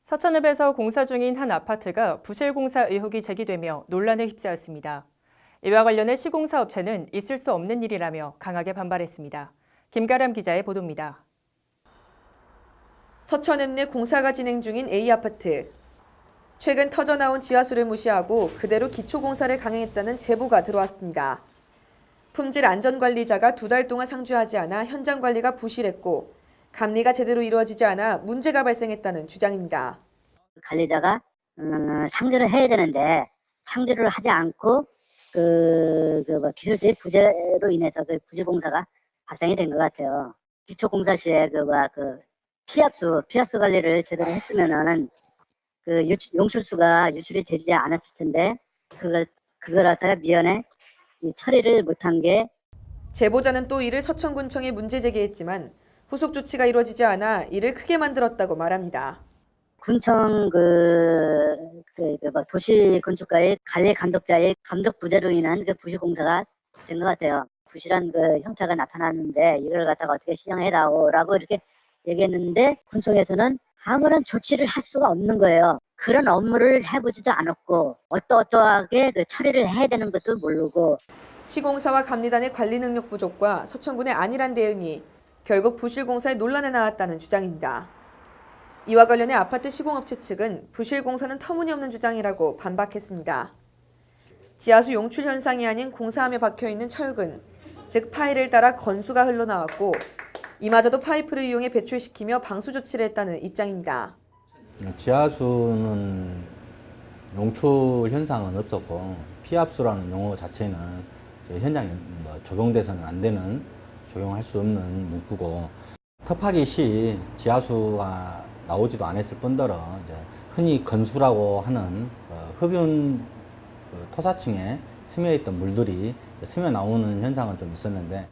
서천읍에서 공사 중인 한 아파트가 부실공사 의혹이 제기되며 논란에 휩싸였습니다. 이와 관련해 시공사 업체는 있을 수 없는 일이라며 강하게 반발했습니다. 김가람 기자의 보도입니다. 서천읍 내 공사가 진행 중인 A아파트. 최근 터져나온 지하수를 무시하고 그대로 기초공사를 강행했다는 제보가 들어왔습니다. 품질 안전관리자가 2달 동안 상주하지 않아 현장 관리가 부실했고 감리가 제대로 이루어지지 않아 문제가 발생했다는 주장입니다. 관리자가 상주를 해야 되는데 상주를 하지 않고 기술적인 부재로 인해서 그 부실공사가 발생이 된 것 같아요. 기초공사 시에 피압수 관리를 제대로 했으면은 용출수가 유출이 되지 않았을 텐데 그걸 갖다가 미연에 처리를 못한 게. 제보자는 또 이를 서천군청에 문제 제기했지만 후속 조치가 이루어지지 않아 이를 크게 만들었다고 말합니다. 군청 도시 건축가의 관리 감독자의 감독 부재로 인한 부실공사가 된 것 같아요. 부실한 형태가 나타났는데 이걸 갖다가 어떻게 시정해다오라고 이렇게 얘기했는데 군청에서는 아무런 조치를 할 수가 없는 거예요. 그런 업무를 해보지도 않았고 어떠하게 처리를 해야 되는 것도 모르고. 시공사와 감리단의 관리 능력 부족과 서천군의 안일한 대응이 결국 부실공사의 논란에 나왔다는 주장입니다. 이와 관련해 아파트 시공업체 측은 부실공사는 터무니없는 주장이라고 반박했습니다. 지하수 용출 현상이 아닌 공사함에 박혀있는 철근, 즉 파일을 따라 건수가 흘러나왔고 이마저도 파이프를 이용해 배출시키며 방수 조치를 했다는 입장입니다. 지하수는 용출 현상은 없었고 피압수라는 용어 자체는 현장에 적용돼서는 안 되는, 적용할 수 없는 문구고 터파기 시 지하수가 나오지도 않았을 뿐더러 흔히 건수라고 하는 흡연 토사층에 스며있던 물들이 스며 나오는 현상은 좀 있었는데,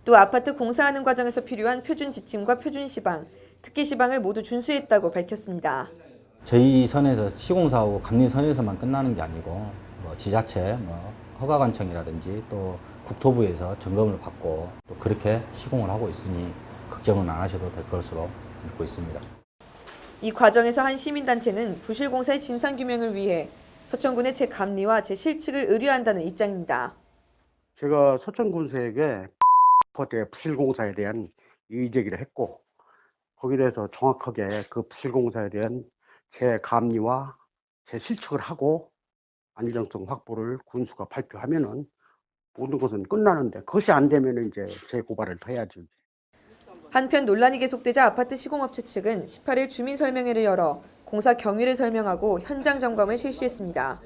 또 아파트 공사하는 과정에서 필요한 표준 지침과 표준 시방, 특기 시방을 모두 준수했다고 밝혔습니다. 저희 선에서 시공사하고 감리선에서만 끝나는 게 아니고 지자체, 허가관청이라든지 또 국토부에서 점검을 받고 또 그렇게 시공을 하고 있으니 걱정은 안 하셔도 될 것으로 믿고 있습니다. 이 과정에서 한 시민단체는 부실공사의 진상규명을 위해 서천군의 재감리와 재실측을 의뢰한다는 입장입니다. 제가 서천군수에게 아파트의 부실공사에 대한 이의제기를 했고 거기에 대해서 정확하게 그 부실공사에 대한 재감리와 재실측을 하고 안정성 확보를 군수가 발표하면은 모든 것은 끝나는데 그것이 안 되면 이제 재고발을 해야죠. 한편 논란이 계속되자 아파트 시공업체 측은 18일 주민설명회를 열어 공사 경위를 설명하고 현장 점검을 실시했습니다.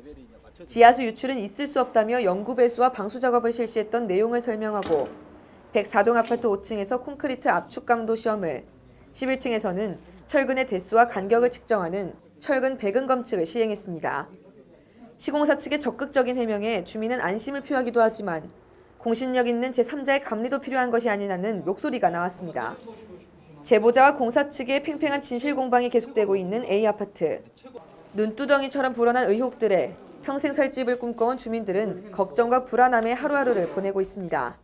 지하수 유출은 있을 수 없다며 연구 배수와 방수 작업을 실시했던 내용을 설명하고 104동 아파트 5층에서 콘크리트 압축 강도 시험을, 11층에서는 철근의 대수와 간격을 측정하는 철근 배근 검측을 시행했습니다. 시공사 측의 적극적인 해명에 주민은 안심을 표하기도 하지만 공신력 있는 제3자의 감리도 필요한 것이 아니냐는 목소리가 나왔습니다. 제보자와 공사 측의 팽팽한 진실 공방이 계속되고 있는 A아파트. 눈두덩이처럼 불어난 의혹들에 평생 살 집을 꿈꿔온 주민들은 걱정과 불안함에 하루하루를 보내고 있습니다.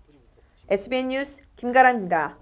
SBN 뉴스 김가람입니다.